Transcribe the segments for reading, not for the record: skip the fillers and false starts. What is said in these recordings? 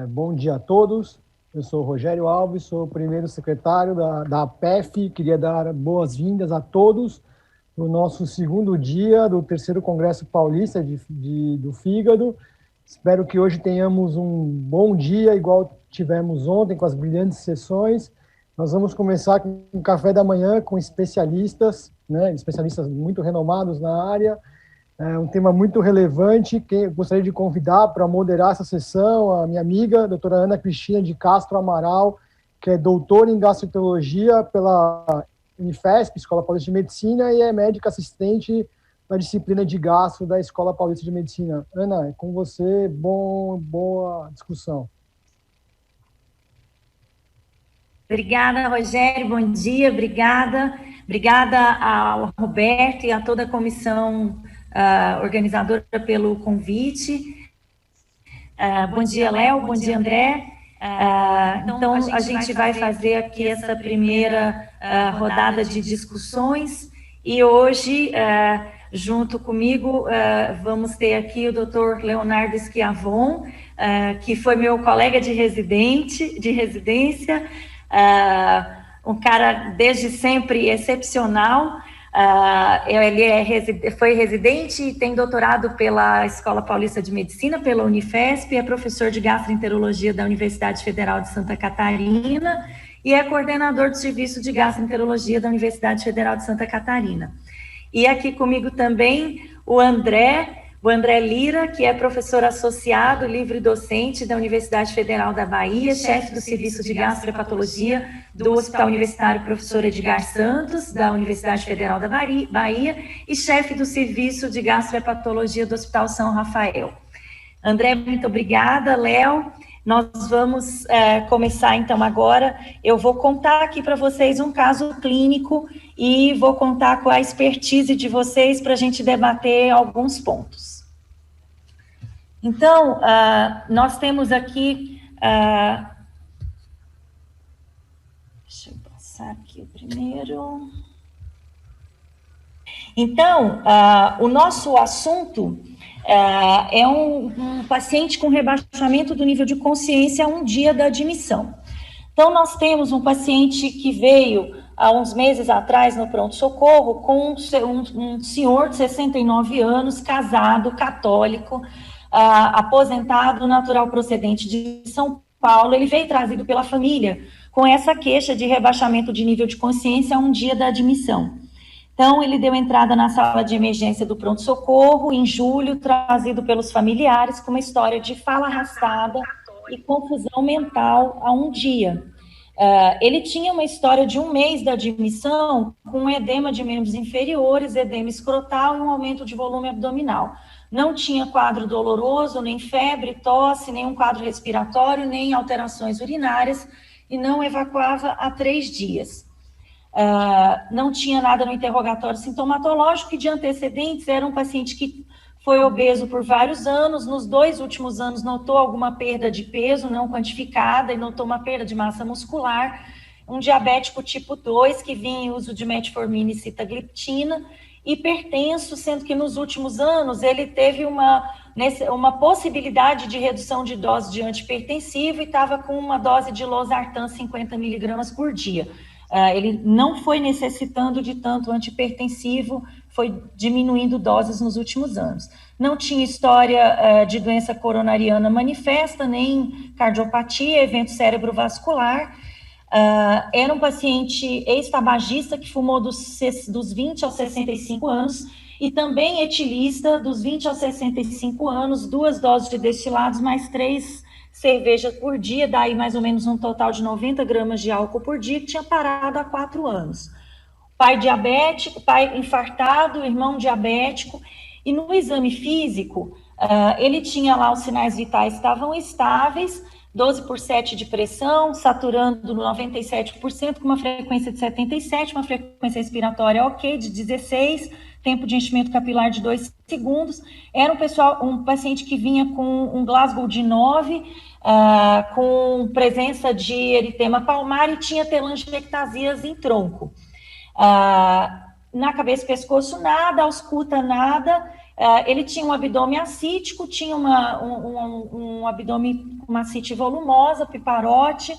Bom dia a todos. Eu sou Rogério Alves, sou o primeiro secretário da APEF. Queria dar boas-vindas a todos no nosso segundo dia do terceiro Congresso Paulista do Fígado. Espero que hoje tenhamos um bom dia, igual tivemos ontem, com as brilhantes sessões. Nós vamos começar com um café da manhã com especialistas, especialistas muito renomados na área. É um tema muito relevante. Eu gostaria de convidar para moderar essa sessão a minha amiga, a doutora Ana Cristina de Castro Amaral, que é doutora em gastroenterologia pela Unifesp, Escola Paulista de Medicina, e é médica assistente na disciplina de gastro da Escola Paulista de Medicina. Ana, é com você. Boa discussão. Obrigada, Rogério, bom dia, obrigada ao Roberto e a toda a comissão organizadora pelo convite. Bom dia, Léo, bom dia, André. Então, a gente vai fazer aqui essa primeira rodada de discussões e hoje, junto comigo, vamos ter aqui o Dr. Leonardo Schiavon, que foi meu colega de residência, um cara desde sempre excepcional. Ele foi residente e tem doutorado pela Escola Paulista de Medicina, pela Unifesp, é professor de gastroenterologia da Universidade Federal de Santa Catarina e é coordenador do Serviço de Gastroenterologia da Universidade Federal de Santa Catarina. E aqui comigo também o André Lira, que é professor associado, livre docente da Universidade Federal da Bahia, chefe do Serviço de Gastropatologia do Hospital Universitário Professor Edgar Santos, da Universidade Federal da Bahia, e chefe do Serviço de Gastropatologia do Hospital São Rafael. André, muito obrigada. Léo, nós vamos começar então agora. Eu vou contar aqui para vocês um caso clínico e vou contar com a expertise de vocês para a gente debater alguns pontos. Então, nós temos aqui... deixa eu passar aqui o primeiro. Então, o nosso assunto é um paciente com rebaixamento do nível de consciência a um dia da admissão. Então, nós temos um paciente que veio há uns meses atrás no pronto-socorro com um senhor de 69 anos, casado, católico, aposentado, natural procedente de São Paulo. Ele veio trazido pela família com essa queixa de rebaixamento de nível de consciência a um dia da admissão. Então, ele deu entrada na sala de emergência do pronto-socorro em julho, trazido pelos familiares com uma história de fala arrastada e confusão mental a um dia. Ele tinha uma história de um mês da admissão com edema de membros inferiores, edema escrotal e um aumento de volume abdominal. Não tinha quadro doloroso, nem febre, tosse, nenhum quadro respiratório, nem alterações urinárias e não evacuava há 3 dias. Não tinha nada no interrogatório sintomatológico e de antecedentes, era um paciente que foi obeso por vários anos, nos 2 últimos anos notou alguma perda de peso não quantificada e notou uma perda de massa muscular, um diabético tipo 2 que vinha em uso de metformina e sitagliptina, hipertenso, sendo que nos últimos anos ele teve uma possibilidade de redução de dose de antihipertensivo e estava com uma dose de losartan 50 miligramas por dia. Ele não foi necessitando de tanto antihipertensivo, foi diminuindo doses nos últimos anos. Não tinha história de doença coronariana manifesta, nem cardiopatia, evento cerebrovascular. Era um paciente ex-tabagista que fumou dos 20 aos 65 anos e também etilista dos 20 aos 65 anos, 2 doses de destilados, mais 3 cerveja por dia, daí mais ou menos um total de 90 gramas de álcool por dia, que tinha parado há 4 anos. Pai diabético, pai infartado, irmão diabético, e no exame físico, ele tinha lá os sinais vitais estavam estáveis, 12/7 de pressão, saturando no 97%, com uma frequência de 77, uma frequência respiratória ok, de 16, tempo de enchimento capilar de 2 segundos. Era um paciente que vinha com um Glasgow de 9, com presença de eritema palmar e tinha telangiectasias em tronco. na cabeça e pescoço nada, ausculta nada, ele tinha um abdômen ascítico, tinha um abdômen com uma ascite volumosa, piparote,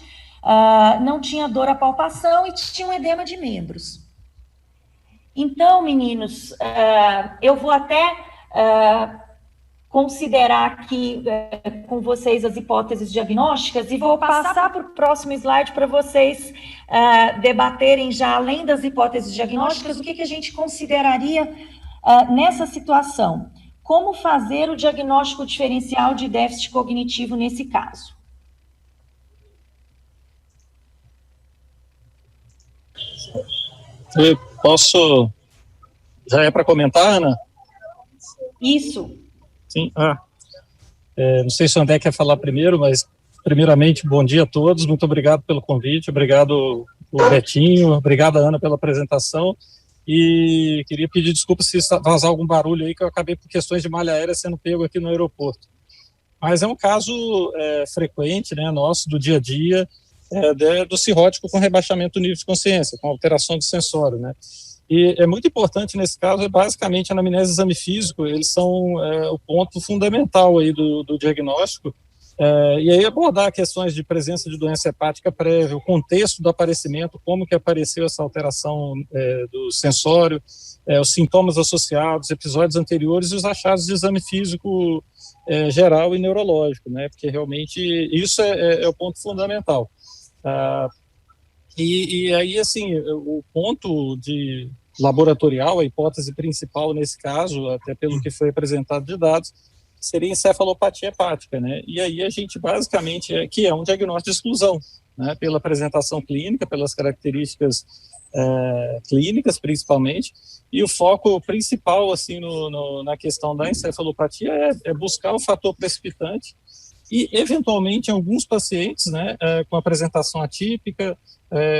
não tinha dor à palpação e tinha um edema de membros. Então, meninos, eu vou até considerar aqui com vocês as hipóteses diagnósticas e vou passar para o próximo slide para vocês debaterem já, além das hipóteses diagnósticas, o que a gente consideraria nessa situação. Como fazer o diagnóstico diferencial de déficit cognitivo nesse caso? Eu posso... Já é para comentar, Ana? Isso. Sim. Não sei se o André quer falar primeiro, mas, primeiramente, bom dia a todos. Muito obrigado pelo convite. Obrigado, o Betinho. Obrigado, Ana, pela apresentação. E queria pedir desculpas se vazar algum barulho aí, que eu acabei, por questões de malha aérea, sendo pego aqui no aeroporto. Mas é um caso frequente, né, nosso, do dia a dia, do cirrótico com rebaixamento do nível de consciência, com alteração de sensório, né? E é muito importante nesse caso, basicamente, a anamnese e exame físico, eles são o ponto fundamental aí do diagnóstico, e aí abordar questões de presença de doença hepática prévia, o contexto do aparecimento, como que apareceu essa alteração do sensório, os sintomas associados, episódios anteriores e os achados de exame físico geral e neurológico, né, porque realmente isso é o ponto fundamental. E aí, assim, o ponto de laboratorial, a hipótese principal nesse caso, até pelo que foi apresentado de dados, seria encefalopatia hepática, né? E aí a gente basicamente que é um diagnóstico de exclusão, né? Pela apresentação clínica, pelas características clínicas principalmente, e o foco principal, assim, na questão da encefalopatia é buscar o fator precipitante e, eventualmente, em alguns pacientes, né, com apresentação atípica,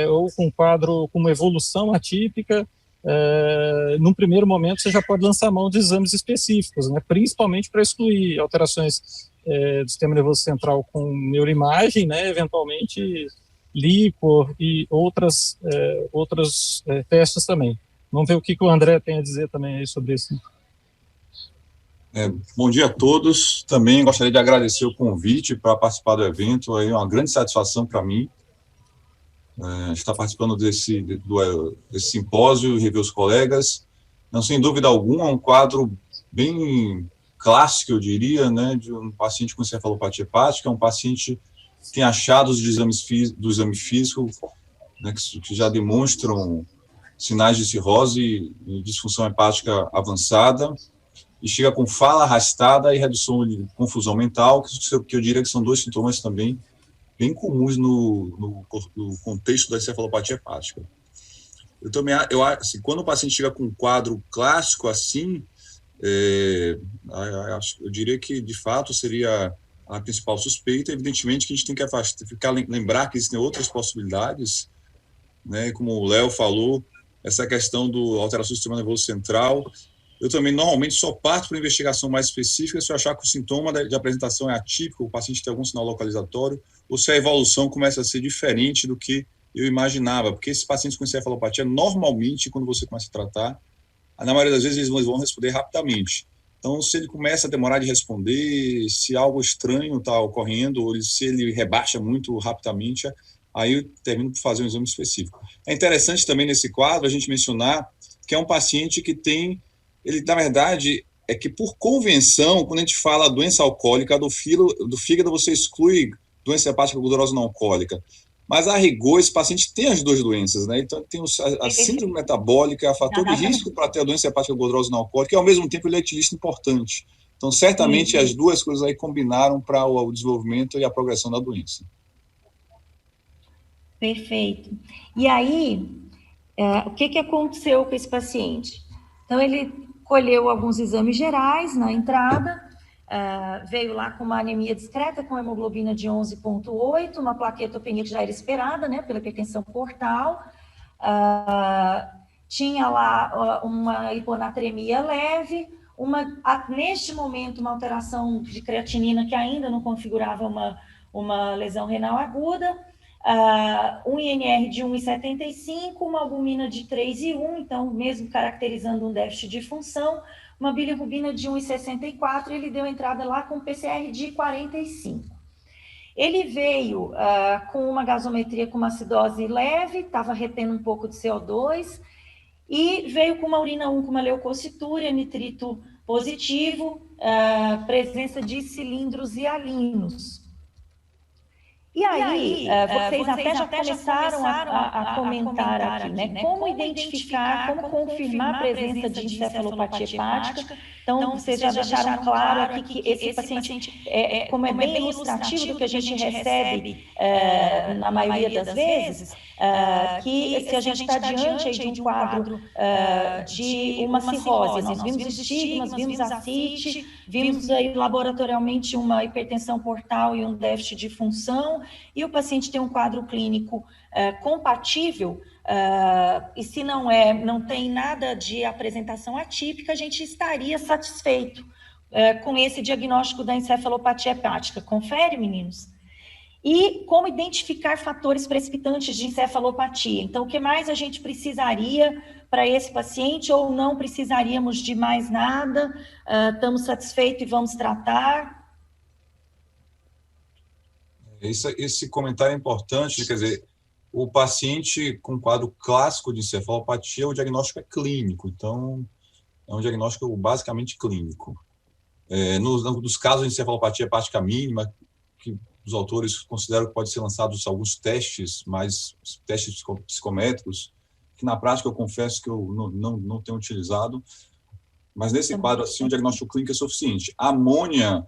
ou com quadro com uma evolução atípica, num primeiro momento você já pode lançar mão de exames específicos, né, principalmente para excluir alterações do sistema nervoso central com neuroimagem, né, eventualmente líquor e outros testes também. Vamos ver o que o André tem a dizer também aí sobre isso. Bom dia a todos. Também gostaria de agradecer o convite para participar do evento. É uma grande satisfação para mim estar participando desse simpósio e rever os colegas. Não, sem dúvida alguma, é um quadro bem clássico, eu diria, né, de um paciente com encefalopatia hepática, um paciente que tem achados do exame físico, né, que já demonstram sinais de cirrose e disfunção hepática avançada, e chega com fala arrastada e redução de confusão mental, que eu diria que são dois sintomas também bem comuns no contexto da encefalopatia hepática. Quando o paciente chega com um quadro clássico assim, eu diria que, de fato, seria a principal suspeita. Evidentemente que a gente tem que lembrar que existem outras possibilidades, né? Como o Léo falou, essa questão do alteração do sistema nervoso central. Eu também, normalmente, só parto para investigação mais específica se eu achar que o sintoma de apresentação é atípico, o paciente tem algum sinal localizatório, ou se a evolução começa a ser diferente do que eu imaginava, porque esses pacientes com encefalopatia, normalmente, quando você começa a tratar, na maioria das vezes eles vão responder rapidamente. Então, se ele começa a demorar de responder, se algo estranho está ocorrendo, ou se ele rebaixa muito rapidamente, aí eu termino por fazer um exame específico. É interessante também nesse quadro a gente mencionar que é um paciente que tem... Ele, na verdade, é que por convenção, quando a gente fala doença alcoólica do fígado, você exclui doença hepática gordurosa não alcoólica. Mas, a rigor, esse paciente tem as duas doenças, né? Então, tem a síndrome metabólica, a fator de risco para ter a doença hepática gordurosa não alcoólica, e, ao mesmo tempo, ele é etilista importante. Então, certamente, as duas coisas aí combinaram para o desenvolvimento e a progressão da doença. Perfeito. E aí, o que aconteceu com esse paciente? Então, ele colheu alguns exames gerais na entrada, veio lá com uma anemia discreta, com hemoglobina de 11,8, uma plaquetopenia que já era esperada, né, pela hipertensão portal, tinha lá uma hiponatremia leve, neste momento, uma alteração de creatinina que ainda não configurava uma lesão renal aguda, um INR de 1,75, uma albumina de 3,1, então, mesmo caracterizando um déficit de função, uma bilirrubina de 1,64, ele deu entrada lá com PCR de 45. Ele veio com uma gasometria com uma acidose leve, estava retendo um pouco de CO2, e veio com uma urina 1 com uma leucocitúria, nitrito positivo, presença de cilindros hialinos. E aí, vocês até já começaram a comentar aqui, né? Como identificar, como confirmar a presença de encefalopatia hepática. Então, vocês já deixaram claro aqui que esse paciente, como é bem ilustrativo do que a gente recebe na maioria das vezes, que se a gente está diante de um quadro de uma cirrose, nós vimos estigmas, vimos ascite, vimos aí laboratorialmente uma hipertensão portal e um déficit de função, e o paciente tem um quadro clínico compatível, e se não tem nada de apresentação atípica, a gente estaria satisfeito com esse diagnóstico da encefalopatia hepática. Confere, meninos? E como identificar fatores precipitantes de encefalopatia. Então, o que mais a gente precisaria para esse paciente, ou não precisaríamos de mais nada, estamos satisfeitos e vamos tratar? Esse comentário é importante, quer dizer, o paciente com quadro clássico de encefalopatia, o diagnóstico é clínico, então é um diagnóstico basicamente clínico. Nos casos de encefalopatia hepática mínima, que os autores consideram que pode ser lançados alguns testes, mais testes psicométricos, que na prática eu confesso que eu não tenho utilizado, mas nesse quadro assim o diagnóstico clínico é suficiente. A amônia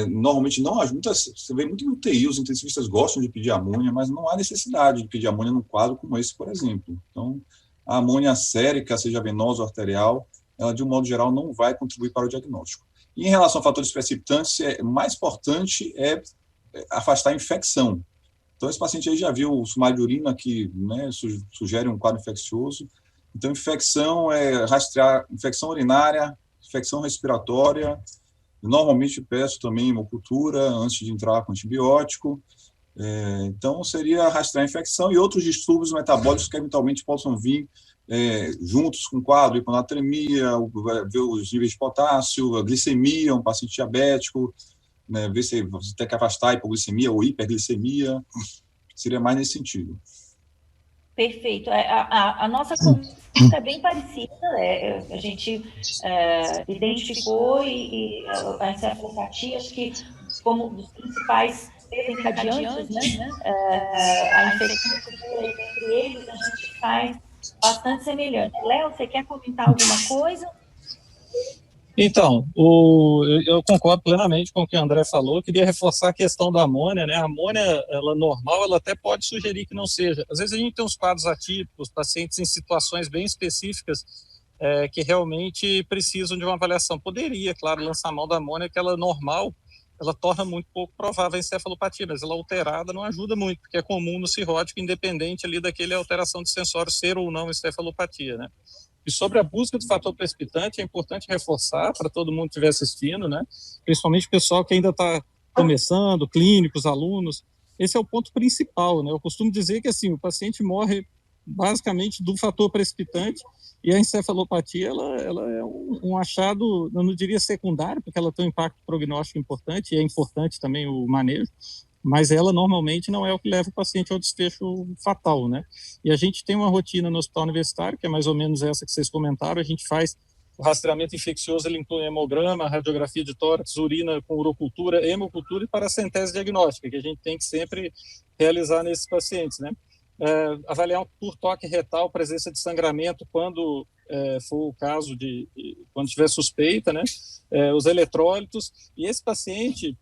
normalmente não ajuda, você vê muito em UTI, os intensivistas gostam de pedir amônia, mas não há necessidade de pedir amônia num quadro como esse, por exemplo. Então, a amônia sérica, seja venosa ou arterial, ela de um modo geral não vai contribuir para o diagnóstico. E em relação a fatores precipitantes, o mais importante é afastar a infecção. Então, esse paciente aí já viu o sumário de urina que, né, sugere um quadro infeccioso. Então, infecção rastrear infecção urinária, infecção respiratória. Normalmente peço também hemocultura antes de entrar com antibiótico. Então, seria rastrear a infecção e outros distúrbios metabólicos que eventualmente possam vir juntos com o quadro, hiponatremia, ver os níveis de potássio, a glicemia, um paciente diabético, né, ver se tem que afastar a hipoglicemia ou hiperglicemia, seria mais nesse sentido. Perfeito. A nossa conduta é bem parecida, a gente identificou e a encefalopatia, acho que como dos principais desencadeantes, né, a infecção entre eles, a gente faz bastante semelhante. Léo, você quer comentar alguma coisa? Então, eu concordo plenamente com o que o André falou. Eu queria reforçar a questão da amônia, né? A amônia, ela normal, ela até pode sugerir que não seja. Às vezes a gente tem uns quadros atípicos, pacientes em situações bem específicas que realmente precisam de uma avaliação. Poderia, claro, lançar a mão da amônia, que ela normal, ela torna muito pouco provável a encefalopatia, mas ela alterada não ajuda muito, porque é comum no cirrótico, independente ali daquele alteração de sensório ser ou não encefalopatia, né? E sobre a busca do fator precipitante, é importante reforçar para todo mundo que estiver assistindo, né? Principalmente o pessoal que ainda está começando, clínicos, alunos. Esse é o ponto principal, né? Eu costumo dizer que assim, o paciente morre basicamente do fator precipitante e a encefalopatia ela é um achado, eu não diria secundário, porque ela tem um impacto prognóstico importante e é importante também o manejo, mas ela normalmente não é o que leva o paciente ao desfecho fatal, né? E a gente tem uma rotina no hospital universitário, que é mais ou menos essa que vocês comentaram, a gente faz o rastreamento infeccioso, ele inclui hemograma, radiografia de tórax, urina com urocultura, hemocultura e paracentese diagnóstica, que a gente tem que sempre realizar nesses pacientes, né? Avaliar por toque retal, presença de sangramento, quando for o caso quando tiver suspeita, né? Os eletrólitos, e esse paciente...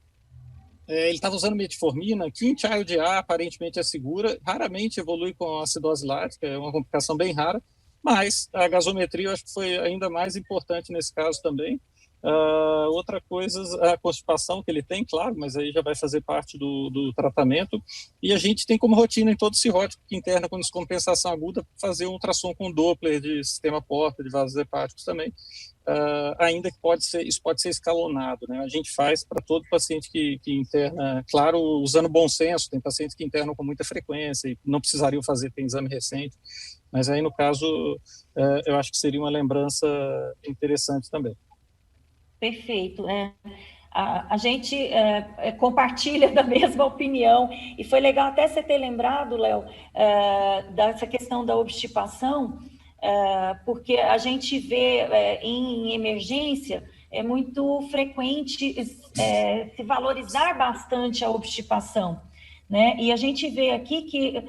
ele estava usando metformina, quintial-de-A aparentemente é segura, raramente evolui com acidose lática, é uma complicação bem rara, mas a gasometria eu acho que foi ainda mais importante nesse caso também. Outra coisa, a constipação que ele tem, claro, mas aí já vai fazer parte do tratamento. E a gente tem como rotina em todo cirrótico que interna com descompensação aguda fazer um ultrassom com Doppler de sistema porta, de vasos hepáticos também, ainda que isso pode ser escalonado, né? A gente faz para todo paciente que interna, claro, usando bom senso. Tem pacientes que internam com muita frequência e não precisariam fazer, tem exame recente, mas aí no caso eu acho que seria uma lembrança interessante também. Perfeito. A gente compartilha da mesma opinião, e foi legal até você ter lembrado, Léo, dessa questão da obstipação, porque a gente vê em emergência, é muito frequente se valorizar bastante a obstipação, né? E a gente vê aqui que,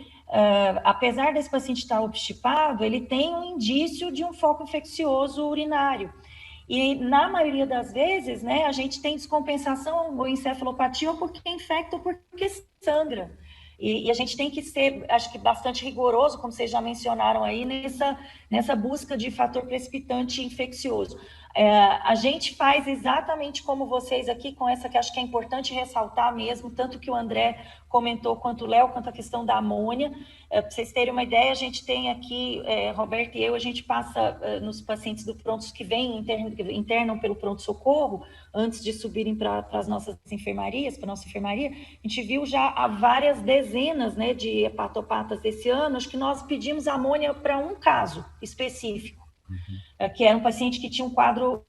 apesar desse paciente estar obstipado, ele tem um indício de um foco infeccioso urinário. E, na maioria das vezes, né, a gente tem descompensação ou encefalopatia ou porque infecta ou porque sangra. E a gente tem que ser, acho que, bastante rigoroso, como vocês já mencionaram aí, nessa busca de fator precipitante infeccioso. A gente faz exatamente como vocês aqui, com essa que acho que é importante ressaltar mesmo, tanto que o André comentou, quanto o Léo, quanto a questão da amônia. Para vocês terem uma ideia, a gente tem aqui, Roberto e eu, a gente passa nos pacientes do pronto que vêm, internam pelo pronto-socorro, antes de subirem para as nossas enfermarias, para a nossa enfermaria, a gente viu já há várias dezenas, né, de hepatopatas desse ano, acho que nós pedimos amônia para um caso específico. Que era um paciente que tinha um quadro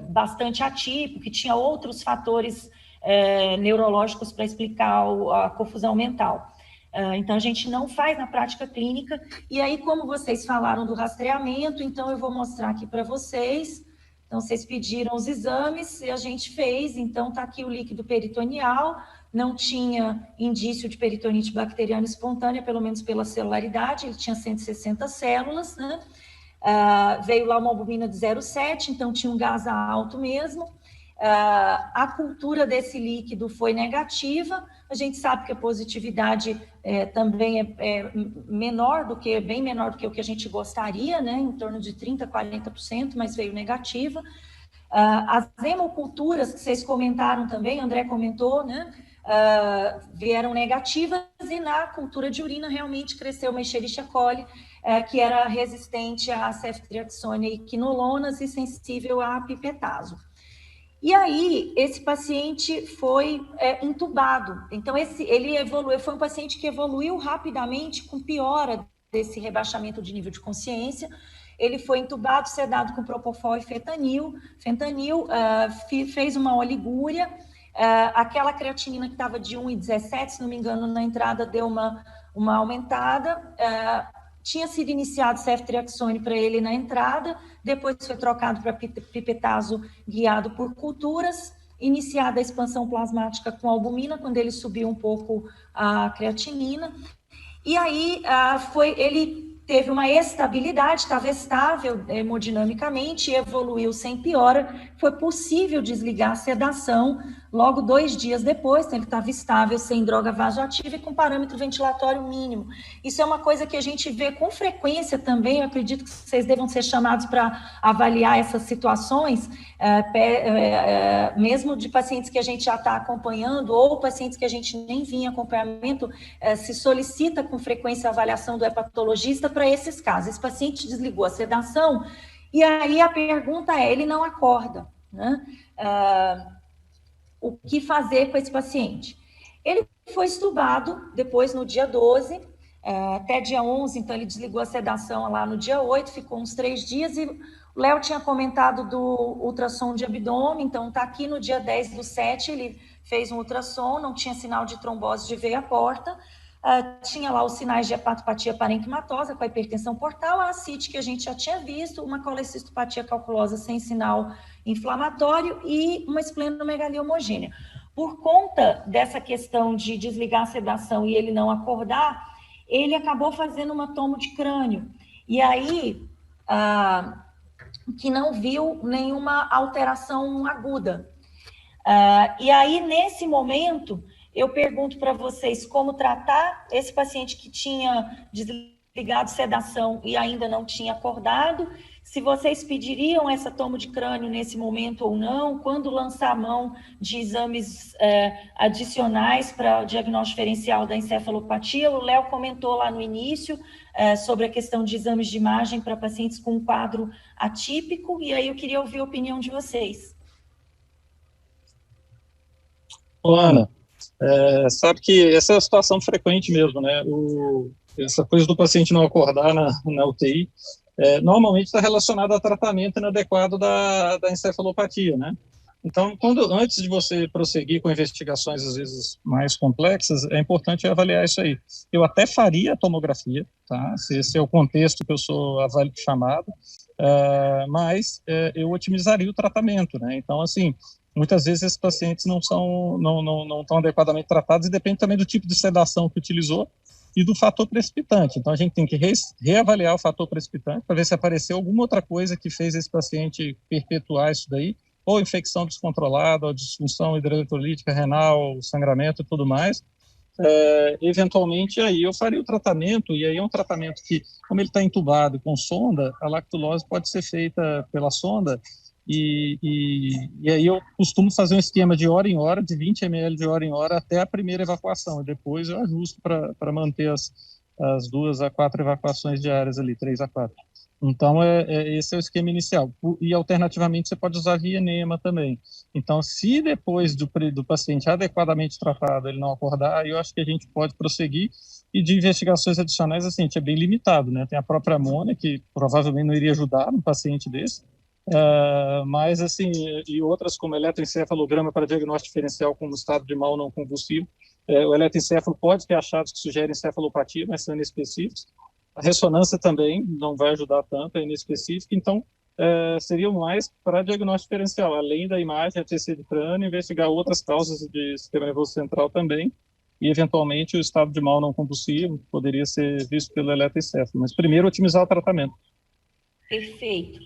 bastante atípico, que tinha outros fatores neurológicos para explicar a confusão mental. Então, a gente não faz na prática clínica. E aí, como vocês falaram do rastreamento, então eu vou mostrar aqui para vocês. Então, vocês pediram os exames e a gente fez. Então, está aqui o líquido peritoneal. Não tinha indício de peritonite bacteriana espontânea, pelo menos pela celularidade. Ele tinha 160 células, né? Veio lá uma albumina de 0,7, então tinha um gás alto mesmo. A cultura desse líquido foi negativa. A gente sabe que a positividade também é menor do que, bem menor do que o que a gente gostaria, né? Em torno de 30%, 40%, mas veio negativa. As hemoculturas que vocês comentaram também, André comentou, né? Vieram negativas, e na cultura de urina realmente cresceu uma Escherichia coli, que era resistente a ceftriaxone e quinolonas e sensível a pipetazo. E aí, esse paciente foi intubado. Então, ele evoluiu, foi um paciente que evoluiu rapidamente com piora desse rebaixamento de nível de consciência. Ele foi intubado, sedado com propofol e fentanil, fez uma oligúria. Aquela creatinina que estava de 1,17, se não me engano, na entrada deu uma aumentada. Tinha sido iniciado ceftriaxone para ele na entrada, depois foi trocado para pipetazo guiado por culturas, iniciada a expansão plasmática com albumina, quando ele subiu um pouco a creatinina. E aí ele teve uma estabilidade, estava estável hemodinamicamente, evoluiu sem piora. Foi possível desligar a sedação logo 2 dias depois, então ele estava estável, sem droga vasoativa e com parâmetro ventilatório mínimo. Isso é uma coisa que a gente vê com frequência também. Eu acredito que vocês devam ser chamados para avaliar essas situações, mesmo de pacientes que a gente já está acompanhando, ou pacientes que a gente nem vinha em acompanhamento, se solicita com frequência a avaliação do hepatologista para esses casos. Esse paciente desligou a sedação, e aí a pergunta é, ele não acorda, né? O que fazer com esse paciente? Ele foi estubado depois no dia 12, até dia 11, então ele desligou a sedação lá no dia 8, ficou uns 3 dias, e o Léo tinha comentado do ultrassom de abdômen, então está aqui no dia 10/7, ele fez um ultrassom, não tinha sinal de trombose de veia porta, tinha lá os sinais de hepatopatia parenquimatosa com a hipertensão portal, a ascite que a gente já tinha visto, uma colecistopatia calculosa sem sinal inflamatório e uma esplenomegalia homogênea. Por conta dessa questão de desligar a sedação e ele não acordar, ele acabou fazendo uma tomo de crânio. E aí, que não viu nenhuma alteração aguda. E aí, nesse momento, eu pergunto para vocês como tratar esse paciente que tinha desligado sedação e ainda não tinha acordado, se vocês pediriam essa tomo de crânio nesse momento ou não, quando lançar a mão de exames adicionais para o diagnóstico diferencial da encefalopatia. O Léo comentou lá no início sobre a questão de exames de imagem para pacientes com um quadro atípico, e aí eu queria ouvir a opinião de vocês. Ana, sabe que essa é a situação frequente mesmo, né? Essa coisa do paciente não acordar na UTI, normalmente está relacionada ao tratamento inadequado da encefalopatia, né? Então, antes de você prosseguir com investigações, às vezes, mais complexas, é importante avaliar isso aí. Eu até faria a tomografia, tá? Se esse é o contexto que eu sou chamado, mas eu otimizaria o tratamento, né? Então, assim, muitas vezes esses pacientes não estão adequadamente tratados, e depende também do tipo de sedação que utilizou e do fator precipitante. Então, a gente tem que reavaliar o fator precipitante para ver se apareceu alguma outra coisa que fez esse paciente perpetuar isso daí, ou infecção descontrolada, ou disfunção hidroeletrolítica renal, sangramento e tudo mais. Eventualmente, aí eu faria o tratamento, e aí é um tratamento que, como ele está entubado com sonda, a lactulose pode ser feita pela sonda, e aí eu costumo fazer um esquema de hora em hora, de 20 ml de hora em hora, até a primeira evacuação, e depois eu ajusto para manter as 2 a 4 evacuações diárias ali, 3 a 4. Então, esse é o esquema inicial. E, alternativamente, você pode usar via enema também. Então, se depois do paciente adequadamente tratado ele não acordar, eu acho que a gente pode prosseguir. E de investigações adicionais, assim, a gente é bem limitado, né? Tem a própria amônia, que provavelmente não iria ajudar um paciente desse, mas, assim, e outras como eletroencefalograma para diagnóstico diferencial com estado de mal não convulsivo. O eletroencefalo pode ter achados que sugerem encefalopatia, mas são inespecíficos. A ressonância também não vai ajudar tanto, é inespecífica, então seria mais para diagnóstico diferencial, além da imagem, a TC de crânio, investigar outras causas de sistema nervoso central também, e eventualmente o estado de mal não convulsivo poderia ser visto pelo eletroencefalo, mas primeiro otimizar o tratamento. Perfeito.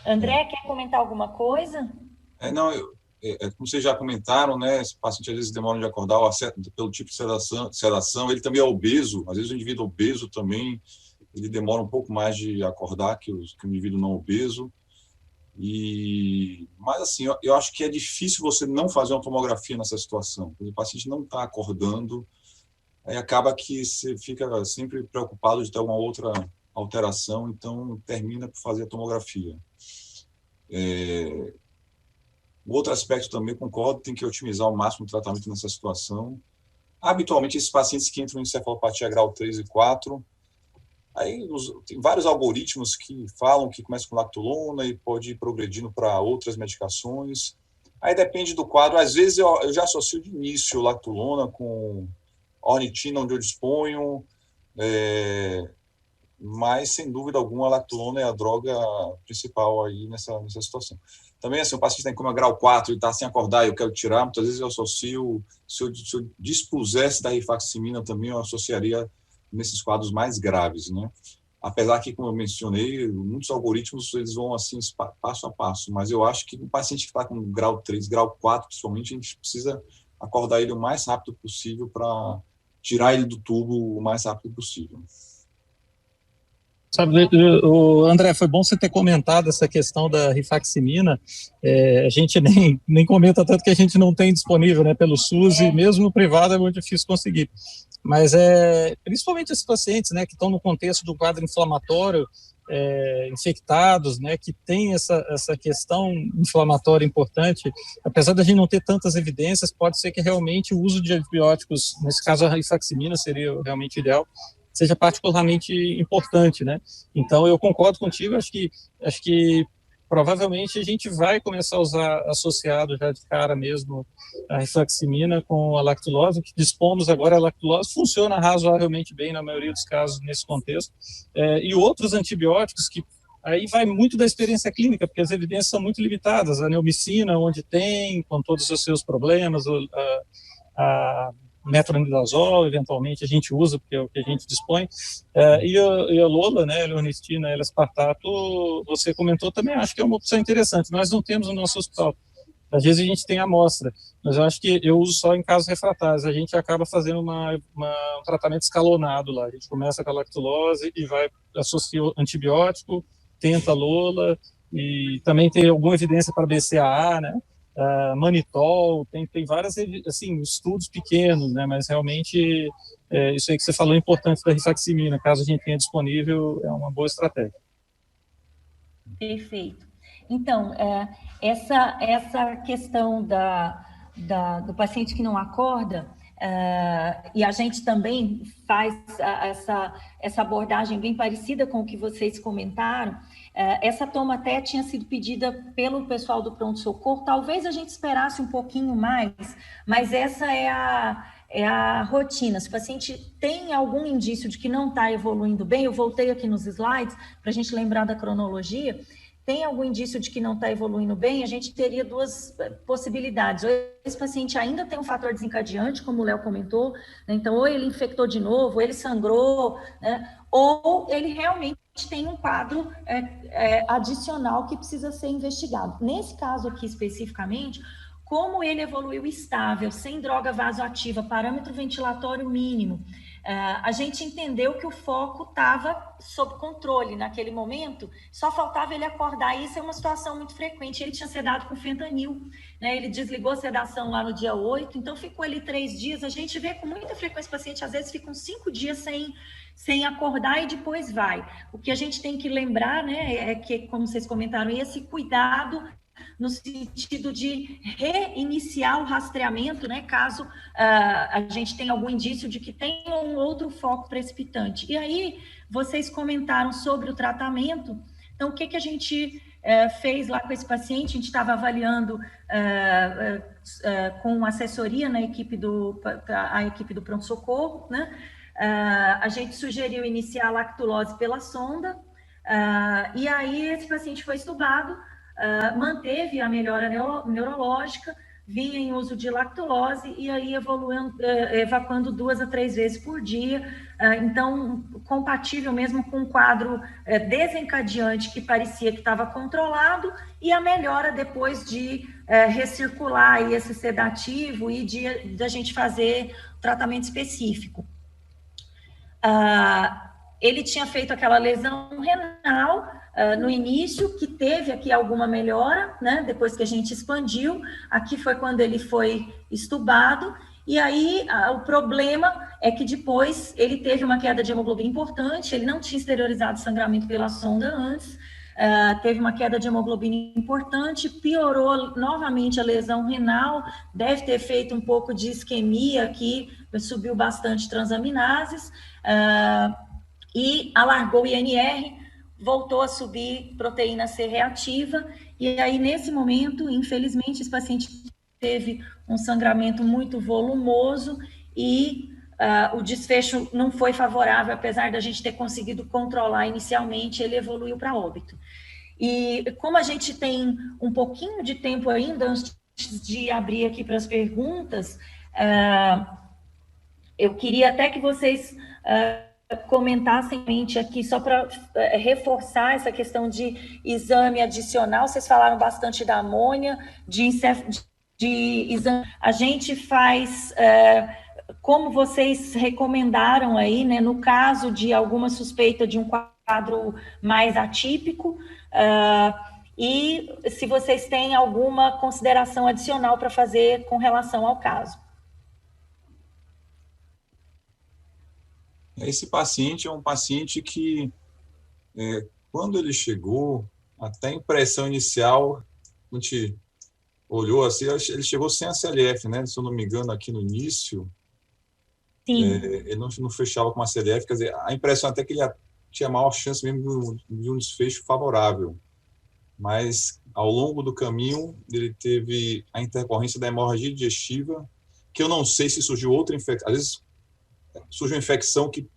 André, quer comentar alguma coisa? Como vocês já comentaram, né, esse paciente às vezes demora de acordar pelo tipo de sedação, ele também é obeso, às vezes o indivíduo obeso também, ele demora um pouco mais de acordar que o indivíduo não obeso, mas assim, eu acho que é difícil você não fazer uma tomografia nessa situação, o paciente não está acordando, aí acaba que você fica sempre preocupado de ter alguma outra alteração, então termina por fazer a tomografia. O outro aspecto também, concordo, tem que otimizar ao máximo o tratamento nessa situação. Habitualmente, esses pacientes que entram em encefalopatia grau 3 e 4, aí tem vários algoritmos que falam que começa com lactulona e pode ir progredindo para outras medicações. Aí depende do quadro. Às vezes eu já associo de início lactulona com ornitina, onde eu disponho, mas, sem dúvida alguma, a lactulona é a droga principal aí nessa situação. Também, assim, o paciente tem como grau 4 e está sem acordar e eu quero tirar, muitas vezes eu associo, se eu dispusesse da rifaximina também, eu associaria nesses quadros mais graves, né? Apesar que, como eu mencionei, muitos algoritmos, eles vão assim, passo a passo, mas eu acho que o paciente que está com grau 3, grau 4, principalmente, a gente precisa acordar ele o mais rápido possível para tirar ele do tubo o mais rápido possível. Sabe, André, foi bom você ter comentado essa questão da rifaximina. A gente nem comenta tanto que a gente não tem disponível, né, pelo SUS, e mesmo no privado é muito difícil conseguir. Mas principalmente esses pacientes, né, que estão no contexto do quadro inflamatório, infectados, né, que tem essa questão inflamatória importante, apesar da gente não ter tantas evidências, pode ser que realmente o uso de antibióticos, nesse caso a rifaximina seria realmente ideal, seja particularmente importante, né? Então, eu concordo contigo, acho que provavelmente a gente vai começar a usar associado já de cara mesmo a rifaximina com a lactulose. O que dispomos agora, a lactulose funciona razoavelmente bem na maioria dos casos nesse contexto, e outros antibióticos que aí vai muito da experiência clínica, porque as evidências são muito limitadas, a neomicina, onde tem, com todos os seus problemas, a metronidazol, eventualmente a gente usa, porque é o que a gente dispõe, e a Lola, né, a leonistina, a L-aspartato, você comentou também, acho que é uma opção interessante. Nós não temos no nosso hospital, às vezes a gente tem amostra, mas eu acho que eu uso só em casos refratários, a gente acaba fazendo um tratamento escalonado lá, a gente começa com a lactulose e vai associar antibiótico, tenta Lola, e também tem alguma evidência para BCAA, né? Manitol, tem vários assim, estudos pequenos, né? Mas realmente isso aí que você falou é importante da rifaximina, caso a gente tenha disponível, é uma boa estratégia. Perfeito. Então, essa questão do paciente que não acorda, e a gente também faz essa abordagem bem parecida com o que vocês comentaram. Essa toma até tinha sido pedida pelo pessoal do pronto-socorro, talvez a gente esperasse um pouquinho mais, mas essa é a rotina. Se o paciente tem algum indício de que não está evoluindo bem, eu voltei aqui nos slides para a gente lembrar da cronologia, tem algum indício de que não está evoluindo bem, a gente teria duas possibilidades. Ou esse paciente ainda tem um fator desencadeante, como o Léo comentou, né? Então, ou ele infectou de novo, ou ele sangrou, né? Ou ele realmente tem um quadro adicional que precisa ser investigado. Nesse caso aqui especificamente, como ele evoluiu estável, sem droga vasoativa, parâmetro ventilatório mínimo, a gente entendeu que o foco estava sob controle naquele momento, só faltava ele acordar. Isso é uma situação muito frequente. Ele tinha sedado com fentanil, né? Ele desligou a sedação lá no dia 8, então ficou ali 3 dias. A gente vê com muita frequência o paciente, às vezes, ficam 5 dias sem acordar e depois vai. O que a gente tem que lembrar, né, é que, como vocês comentaram, esse cuidado no sentido de reiniciar o rastreamento, né, caso a gente tenha algum indício de que tem um outro foco precipitante. E aí, vocês comentaram sobre o tratamento. Então, o que a gente fez lá com esse paciente? A gente estava avaliando com assessoria na equipe a equipe do pronto-socorro, né? A gente sugeriu iniciar a lactulose pela sonda, e aí esse paciente foi estubado, manteve a melhora neurológica, vinha em uso de lactulose e aí evacuando 2 a 3 vezes por dia, então compatível mesmo com um quadro desencadeante que parecia que estava controlado, e a melhora depois de recircular aí esse sedativo e de a gente fazer tratamento específico. Ele tinha feito aquela lesão renal no início, que teve aqui alguma melhora, né? Depois que a gente expandiu, aqui foi quando ele foi estubado, e aí o problema é que depois ele teve uma queda de hemoglobina importante, ele não tinha exteriorizado sangramento pela sonda antes, teve uma queda de hemoglobina importante, piorou novamente a lesão renal, deve ter feito um pouco de isquemia aqui, subiu bastante transaminases, e alargou o INR, voltou a subir proteína C reativa, e aí nesse momento, infelizmente, esse paciente teve um sangramento muito volumoso e o desfecho não foi favorável, apesar da gente ter conseguido controlar inicialmente, ele evoluiu para óbito. E como a gente tem um pouquinho de tempo ainda, antes de abrir aqui para as perguntas, eu queria até que vocês comentassem aqui, só para reforçar essa questão de exame adicional. Vocês falaram bastante da amônia, de exame. A gente faz, como vocês recomendaram aí, né, no caso de alguma suspeita de um quadro mais atípico, e se vocês têm alguma consideração adicional para fazer com relação ao caso. Esse paciente é um paciente que, quando ele chegou, até a impressão inicial, a gente olhou assim, ele chegou sem a CLF, né? Se eu não me engano, aqui no início, ele não fechava com a CLF, quer dizer, a impressão até que ele tinha maior chance mesmo de um desfecho favorável. Mas, ao longo do caminho, ele teve a intercorrência da hemorragia digestiva, que eu não sei se surgiu outra infecção. Às vezes, surge uma infecção que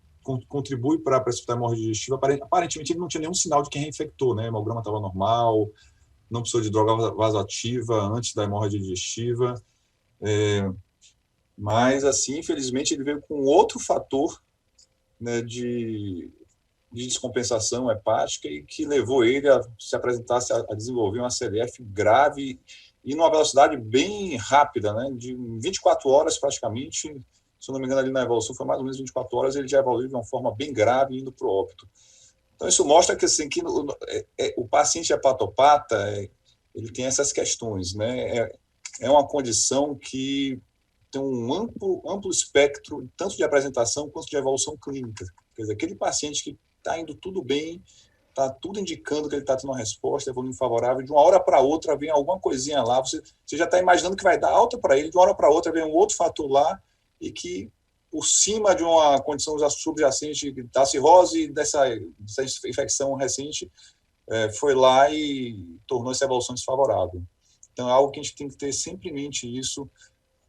contribui para precipitar a hemorragia digestiva. Aparentemente, ele não tinha nenhum sinal de que reinfectou, né? O hemograma estava normal, não precisou de droga vasoativa antes da hemorragia digestiva. Mas, assim, infelizmente, ele veio com outro fator, né, de descompensação hepática e que levou ele a se apresentar, a desenvolver uma CLF grave e numa velocidade bem rápida, né? De 24 horas praticamente. Se eu não me engano, ali na evolução foi mais ou menos 24 horas, ele já evoluiu de uma forma bem grave, indo para o óbito. Então, isso mostra que, assim, que o paciente hepatopata, ele tem essas questões, né? É uma condição que tem um amplo espectro, tanto de apresentação quanto de evolução clínica. Quer dizer, aquele paciente que está indo tudo bem, está tudo indicando que ele está tendo uma resposta evoluindo favorável, de uma hora para outra vem alguma coisinha lá, você já está imaginando que vai dar alta para ele, de uma hora para outra vem um outro fator lá, e que, por cima de uma condição subjacente da cirrose, dessa infecção recente, foi lá e tornou essa evolução desfavorável. Então, é algo que a gente tem que ter sempre em mente isso,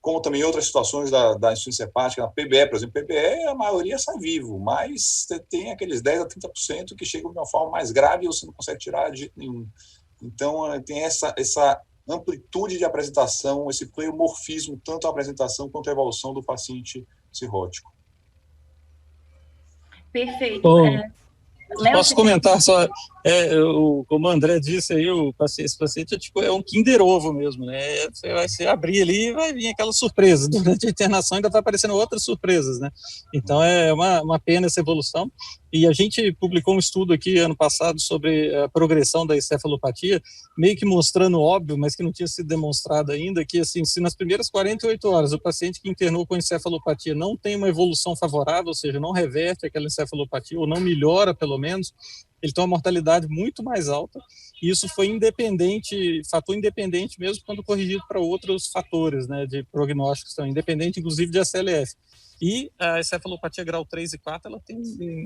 como também outras situações da insuficiência hepática, na PBE, por exemplo. PBE, a maioria sai vivo, mas tem aqueles 10% a 30% que chegam de uma forma mais grave e você não consegue tirar de jeito nenhum. Então, tem essa amplitude de apresentação, esse pleomorfismo, tanto a apresentação quanto a evolução do paciente cirrótico. Perfeito. Bom, Léo, posso comentar só, como o André disse aí, esse paciente é um Kinder Ovo mesmo, né? Você vai se abrir ali e vai vir aquela surpresa. Durante a internação ainda vai aparecendo outras surpresas, né? Então é uma pena essa evolução. E a gente publicou um estudo aqui ano passado sobre a progressão da encefalopatia, meio que mostrando óbvio, mas que não tinha sido demonstrado ainda, que assim, se nas primeiras 48 horas o paciente que internou com encefalopatia não tem uma evolução favorável, ou seja, não reverte aquela encefalopatia, ou não melhora pelo menos, ele tem uma mortalidade muito mais alta, e isso foi fator independente mesmo quando corrigido para outros fatores, né, de prognósticos, independente inclusive de ACLF. E a encefalopatia grau 3 e 4,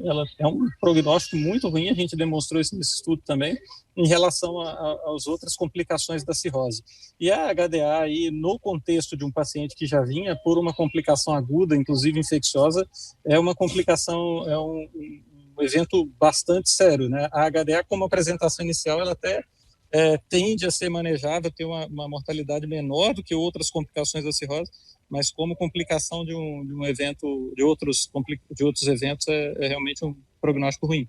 ela é um prognóstico muito ruim, a gente demonstrou isso nesse estudo também, em relação às outras complicações da cirrose. E a HDA, aí, no contexto de um paciente que já vinha por uma complicação aguda, inclusive infecciosa, é uma complicação, é um evento bastante sério, né? A HDA, como apresentação inicial, ela até tende a ser manejável, ter uma mortalidade menor do que outras complicações da cirrose, mas como complicação de um evento, de outros eventos, é realmente um prognóstico ruim.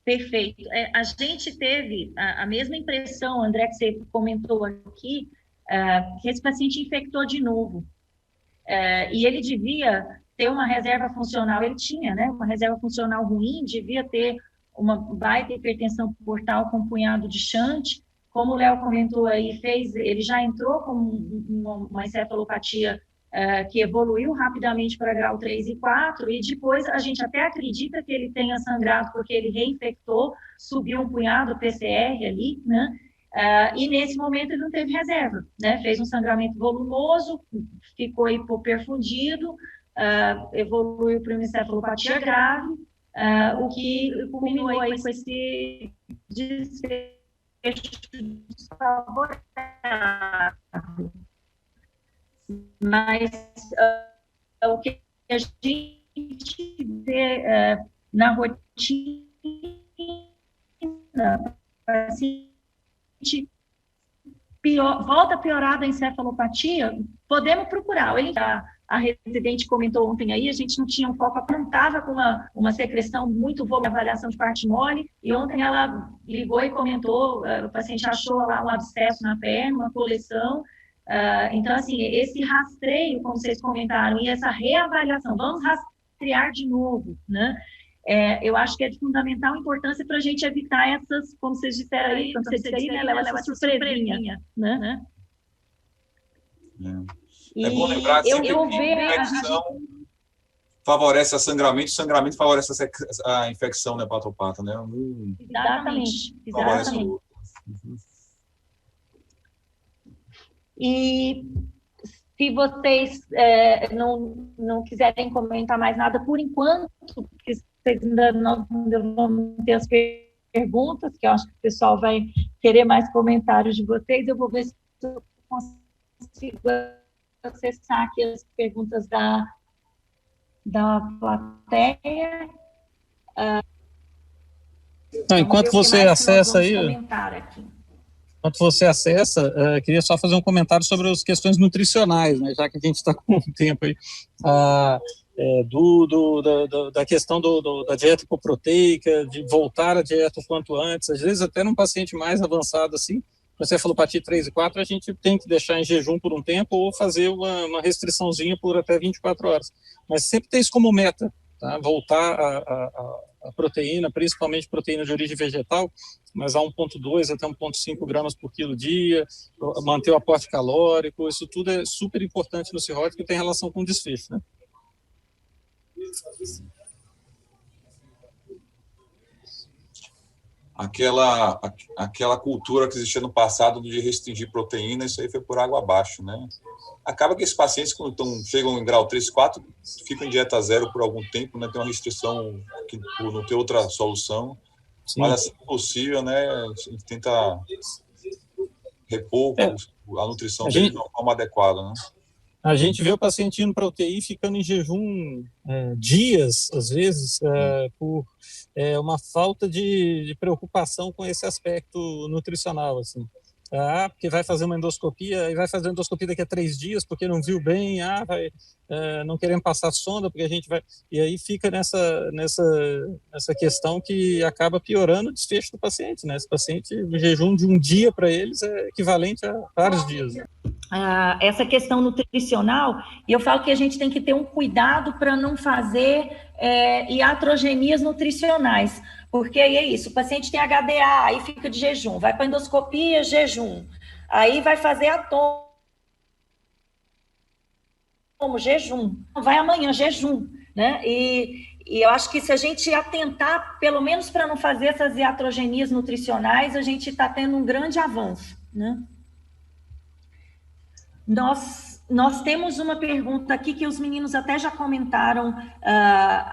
Perfeito. A gente teve a mesma impressão, André, que você comentou aqui, que esse paciente infectou de novo. E ele devia ter uma reserva funcional, ele tinha, né, uma reserva funcional ruim, devia ter uma baita hipertensão portal com um punhado de shunt, como o Léo comentou aí, ele já entrou com uma encefalopatia que evoluiu rapidamente para grau 3 e 4, e depois a gente até acredita que ele tenha sangrado porque ele reinfectou, subiu um punhado PCR ali, né? E nesse momento ele não teve reserva, né? Fez um sangramento volumoso, ficou hipoperfundido, evoluiu para uma encefalopatia grave, o que culminou aí com esse desfecho desfavorável. Mas o que a gente vê na rotina, volta a piorar da encefalopatia, podemos procurar. A residente comentou ontem aí, a gente não tinha um foco, apontava com uma secreção muito boa, avaliação de parte mole, e ontem ela ligou e comentou, o paciente achou lá um abscesso na perna, uma coleção. Então, assim, esse rastreio, como vocês comentaram, e essa reavaliação, vamos rastrear de novo, né? Eu acho que é de fundamental importância para a gente evitar essas, como vocês disseram aí, quando vocês disseram, né, essa surpresinha, né? É bom lembrar que a infecção favorece o sangramento favorece a infecção, né, hepatopata, né? Exatamente. E se vocês não quiserem comentar mais nada por enquanto, porque vocês ainda não vão ter as perguntas, que eu acho que o pessoal vai querer mais comentários de vocês, eu vou ver se eu consigo acessar aqui as perguntas da plateia. Enquanto você acessa aí... Enquanto você acessa, queria só fazer um comentário sobre as questões nutricionais, né, já que a gente está com um tempo aí, da questão da dieta hipoproteica, de voltar à dieta o quanto antes, às vezes até num paciente mais avançado assim, com encefalopatia 3 e 4, a gente tem que deixar em jejum por um tempo ou fazer uma restriçãozinha por até 24 horas. Mas sempre tem isso como meta, tá? Voltar a proteína, principalmente proteína de origem vegetal, mas a 1,2 até 1,5 gramas por quilo dia, manter o aporte calórico, isso tudo é super importante no cirrótico e tem relação com o desfecho, né? Aquela cultura que existia no passado de restringir proteína, isso aí foi por água abaixo, né? Acaba que esses pacientes, quando chegam em grau 3, 4, ficam em dieta zero por algum tempo, né? Tem uma restrição que por não ter outra solução. Sim. Mas assim que possível, né? A gente tenta repor a nutrição dele de uma forma adequada, né? A gente vê o paciente indo para a UTI ficando em jejum dias, às vezes, por uma falta de preocupação com esse aspecto nutricional, assim. Porque vai fazer uma endoscopia, e vai fazer endoscopia daqui a 3 dias, porque não viu bem, não querendo passar sonda, porque a gente vai... E aí fica nessa questão que acaba piorando o desfecho do paciente, né? Esse paciente, o jejum de um dia para eles é equivalente a vários dias, né? Essa questão nutricional, e eu falo que a gente tem que ter um cuidado para não fazer iatrogenias nutricionais, porque aí é isso, o paciente tem HDA, aí fica de jejum, vai para endoscopia, jejum, aí vai fazer jejum, vai amanhã, jejum, né? E eu acho que se a gente atentar, pelo menos para não fazer essas iatrogenias nutricionais, a gente está tendo um grande avanço, né? Nós temos uma pergunta aqui que os meninos até já comentaram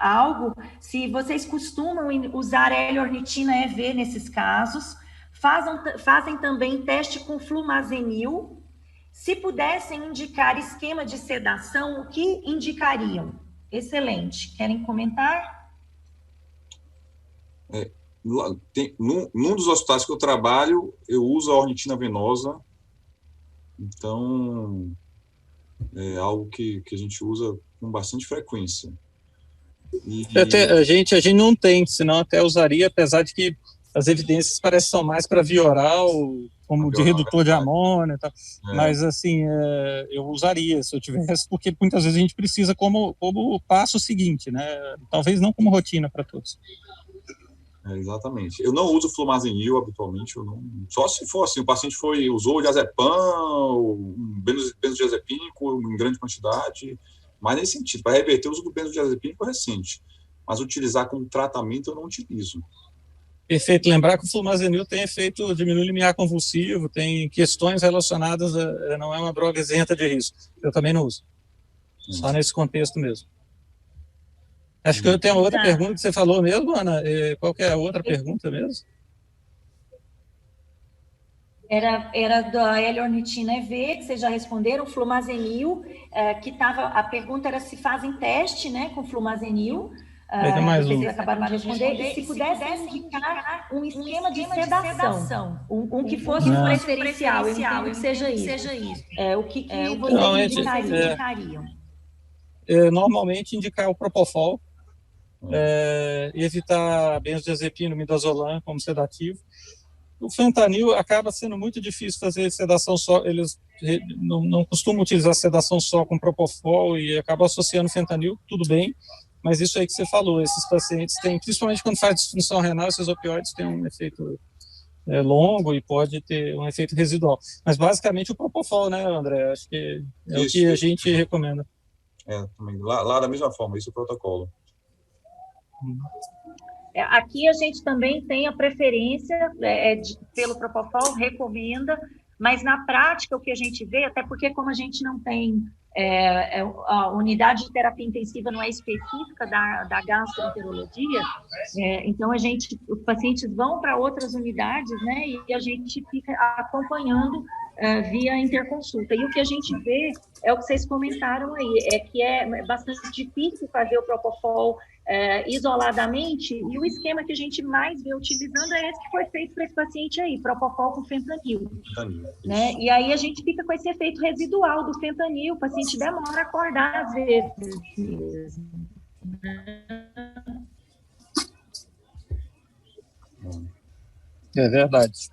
algo, se vocês costumam usar L-ornitina EV nesses casos, fazem também teste com flumazenil, se pudessem indicar esquema de sedação, o que indicariam? Excelente. Querem comentar? Num dos hospitais que eu trabalho, eu uso a ornitina venosa. Então, é algo que a gente usa com bastante frequência. A gente não tem, senão até usaria, apesar de que as evidências parecem são mais para via oral, como de redutor de amônia e tal. Mas, assim, eu usaria se eu tivesse, porque muitas vezes a gente precisa como passo seguinte, né? Talvez não como rotina para todos. Exatamente. Eu não uso flumazenil habitualmente, só se for assim, o paciente usou diazepam, benzodiazepínico em grande quantidade, mas nesse sentido, para reverter o uso do benzodiazepínico recente, mas utilizar como tratamento eu não utilizo. Perfeito. Lembrar que o flumazenil tem efeito, diminui o limiar convulsivo, tem questões relacionadas não é uma droga isenta de risco. Eu também não uso. Só nesse contexto mesmo. Acho que eu tenho outra pergunta que você falou mesmo, Ana. Qual que é a outra pergunta mesmo? Era da L-ornitina EV, que vocês já responderam, flumazenil, a pergunta era se fazem teste, né, com flumazenil. Vocês acabaram de responder. E se pudessem indicar um esquema de sedação, um que fosse preferencial, eu entendo que seja isso. O que vocês indicariam? Normalmente indicar o Propofol, evitar benzodiazepina, midazolam como sedativo. O fentanil acaba sendo muito difícil fazer sedação só, eles não costumam utilizar sedação só com Propofol e acabam associando fentanil, tudo bem, mas isso aí que você falou, esses pacientes têm, principalmente quando faz disfunção renal, esses opioides têm um efeito longo e pode ter um efeito residual. Mas basicamente o Propofol, né, André? Acho que é isso, o que a gente recomenda. Também. Lá da mesma forma, isso é o protocolo. Aqui a gente também tem a preferência pelo Propofol, recomenda, mas na prática o que a gente vê, até porque como a gente não tem, a unidade de terapia intensiva não é específica da gastroenterologia, então os pacientes vão para outras unidades, né, e a gente fica acompanhando via interconsulta. E o que a gente vê é o que vocês comentaram aí, que é bastante difícil fazer o Propofol isoladamente, e o esquema que a gente mais vê utilizando é esse que foi feito para esse paciente aí, Propofol com fentanil. Né? E aí a gente fica com esse efeito residual do fentanil, o paciente demora a acordar às vezes. É verdade.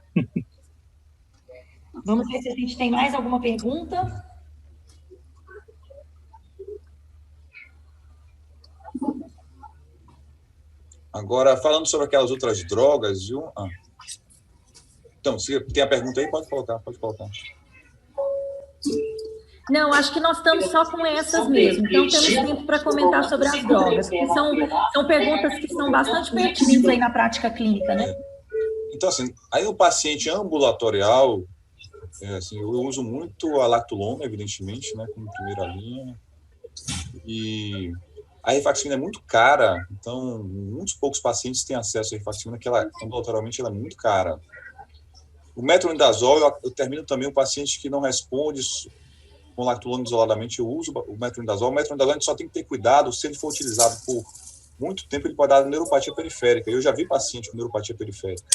Vamos ver se a gente tem mais alguma pergunta. Agora, falando sobre aquelas outras drogas, viu? Então, se tem a pergunta aí, pode colocar. Não, acho que nós estamos só com essas mesmo. Então, temos tempo para comentar sobre as drogas, que são perguntas que são bastante pertinentes aí na prática clínica, né? Então, assim, aí no paciente ambulatorial, assim, eu uso muito a lactulona, evidentemente, né, como primeira linha. E a rifaximin é muito cara, então muitos poucos pacientes têm acesso à rifaximin, que ela, ambulatorialmente, ela é muito cara. O metronidazol, eu termino também o paciente que não responde com lactulona isoladamente, eu uso o metronidazol. O metronidazol a gente só tem que ter cuidado, se ele for utilizado por muito tempo, ele pode dar neuropatia periférica. Eu já vi paciente com neuropatia periférica.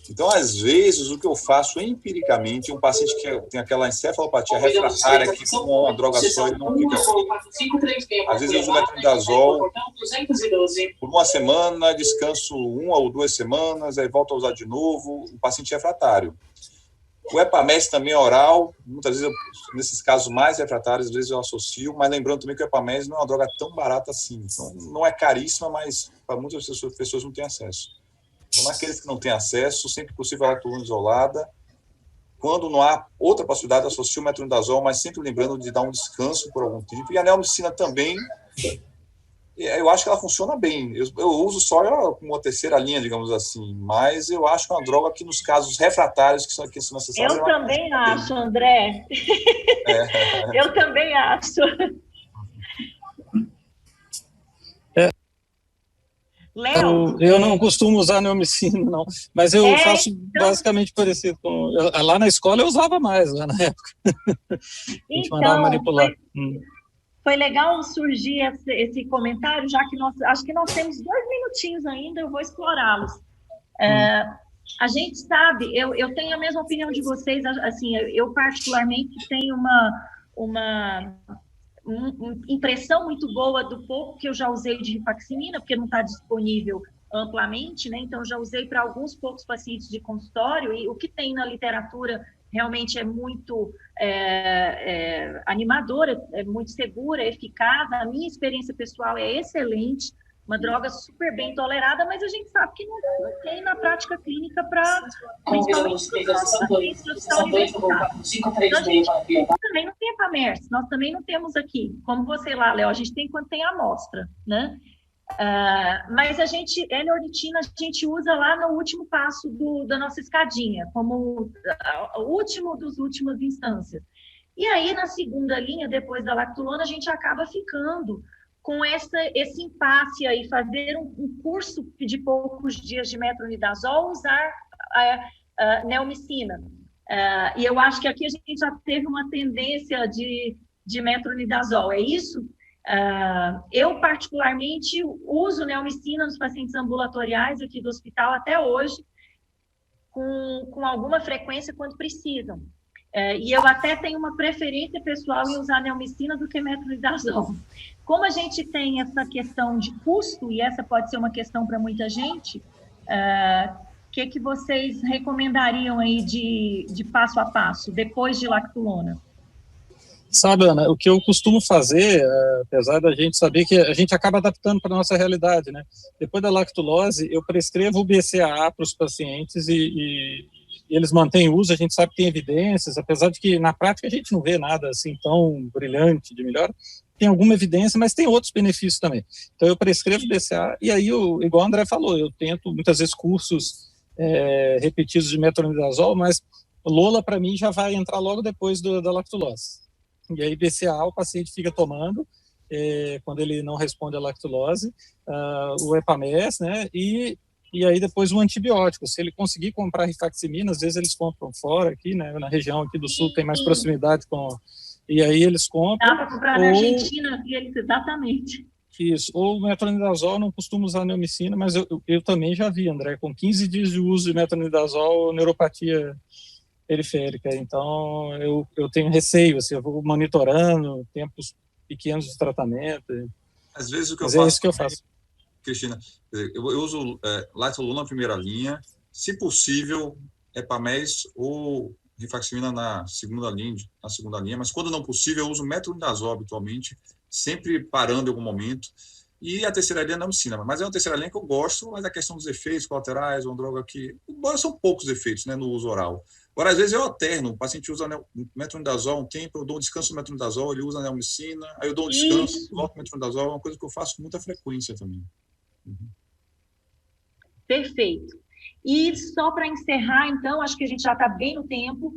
Então, às vezes, o que eu faço empiricamente, um paciente que tem aquela encefalopatia refratária, que com uma droga só ele não fica. Às vezes eu uso metronidazol por uma semana, descanso 1 ou 2 semanas, aí volto a usar de novo, o paciente refratário. O Epamez também é oral, muitas vezes, nesses casos mais refratários, às vezes eu associo, mas lembrando também que o Epamez não é uma droga tão barata assim. Então, não é caríssima, mas para muitas pessoas não têm acesso. Então, naqueles que não têm acesso, sempre possível a lactulona isolada. Quando não há outra possibilidade, associo o metronidazol, mas sempre lembrando de dar um descanso por algum tempo. E a neomicina também, eu acho que ela funciona bem. Eu uso só ela como uma terceira linha, digamos assim, mas eu acho que é uma droga que nos casos refratários que são necessários... Eu também acho, André. Eu também acho. Léo? Eu não costumo usar neomicina, não, mas eu faço basicamente parecido com... Lá na escola eu usava mais, lá na época. A gente mandava manipular. Foi legal surgir esse comentário, já que acho que nós temos 2 minutinhos ainda, eu vou explorá-los. A gente sabe, eu tenho a mesma opinião de vocês, assim, eu particularmente tenho uma impressão muito boa do pouco que eu já usei de rifaximina, porque não está disponível amplamente, né? Então, já usei para alguns poucos pacientes de consultório, e o que tem na literatura realmente é muito animadora, é muito segura, eficaz. A minha experiência pessoal é excelente, uma droga super bem tolerada, mas a gente sabe que não tem na prática clínica para principalmente também não tem Epamers, nós também não temos aqui, como você lá, Léo, a gente tem quando tem amostra, né? Mas a L-ornitina a gente usa lá no último passo da nossa escadinha, como o último dos últimas instâncias. E aí, na segunda linha, depois da lactulona, a gente acaba ficando com esse impasse aí, fazer um curso de poucos dias de metronidazol, usar a neomicina. E eu acho que aqui a gente já teve uma tendência de metronidazol, é isso? Eu, particularmente, uso neomicina nos pacientes ambulatoriais aqui do hospital até hoje, com alguma frequência quando precisam. E eu até tenho uma preferência pessoal em usar neomicina do que metronidazol. Como a gente tem essa questão de custo, e essa pode ser uma questão para muita gente, o que vocês recomendariam aí de passo a passo, depois de lactulona? Sabe, Ana, o que eu costumo fazer, apesar da gente saber que a gente acaba adaptando para a nossa realidade, né? Depois da lactulose, eu prescrevo o BCAA para os pacientes e eles mantêm o uso, a gente sabe que tem evidências, apesar de que na prática a gente não vê nada assim tão brilhante de melhora, tem alguma evidência, mas tem outros benefícios também. Então eu prescrevo BCAA e aí, igual o André falou, eu tento muitas vezes cursos repetidos de metronidazol, mas Lola para mim já vai entrar logo depois da lactulose. E aí BCAA o paciente fica tomando quando ele não responde à lactulose, o Epamez, né, e aí depois o antibiótico. Se ele conseguir comprar rifaximina, às vezes eles compram fora aqui, né, na região aqui do sul tem mais proximidade com... E aí eles compram... Dá para comprar na Argentina, exatamente. Isso, ou o metronidazol, não costumo usar neomicina, mas eu também já vi, André, com 15 dias de uso de metronidazol, neuropatia periférica. Então, eu tenho receio, assim, eu vou monitorando tempos pequenos de tratamento. Às vezes o que mas eu faço... É isso que eu faço. Cristina, eu uso lactulona na primeira linha, se possível, Epamez ou rifaximina na segunda linha, mas quando não possível, eu uso metronidazol habitualmente, sempre parando em algum momento. E a terceira linha é neomicina, mas é uma terceira linha que eu gosto, mas a questão dos efeitos colaterais, uma droga que, embora são poucos efeitos, né, no uso oral. Agora, às vezes eu alterno, o paciente usa metronidazol um tempo, eu dou um descanso no metronidazol, ele usa neomicina, aí eu dou um descanso, volto no metronidazol, é uma coisa que eu faço com muita frequência também. Perfeito. E só para encerrar, então, acho que a gente já está bem no tempo,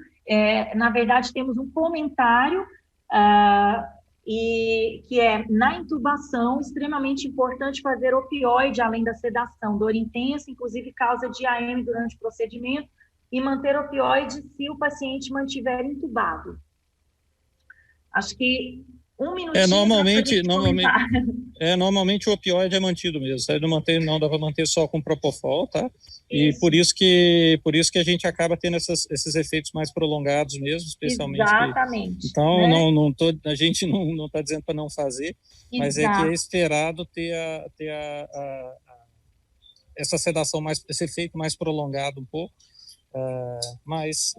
na verdade temos um comentário, e que é, na intubação, extremamente importante fazer opioide além da sedação, dor intensa, inclusive causa de AM durante o procedimento, e manter opioide se o paciente mantiver intubado. Acho que um minutinho. Normalmente o opioide é mantido mesmo, não dá para manter só com propofol, tá? E Isso. por isso que a gente acaba tendo esses efeitos mais prolongados mesmo, especialmente. Exatamente. Então, a gente não está dizendo para não fazer, mas é que é esperado ter essa sedação esse efeito mais prolongado um pouco. Mas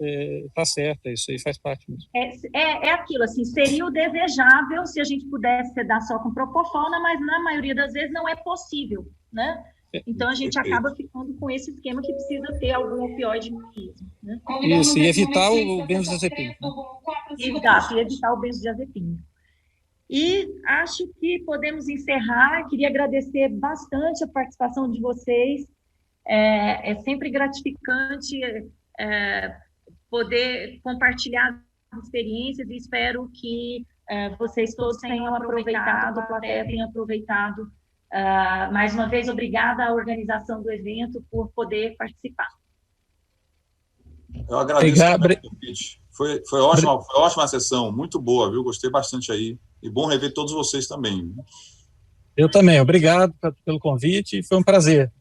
tá certo, isso aí faz parte mesmo. É aquilo, assim, seria o desejável se a gente pudesse sedar só com propofol, mas na maioria das vezes não é possível, né? Então a gente acaba ficando com esse esquema que precisa ter algum opioide mesmo, né? Isso, e evitar o benzodiazepina. Exato, e evitar o benzodiazepina. E acho que podemos encerrar. Queria agradecer bastante a participação de vocês. É sempre gratificante poder compartilhar experiências e espero que vocês todos tenham aproveitado, a plateia tenha aproveitado. Mais uma vez, obrigada à organização do evento por poder participar. Eu agradeço o convite. Foi ótima a sessão, muito boa, viu? Gostei bastante aí. E bom rever todos vocês também. Eu também, obrigado pelo convite, foi um prazer.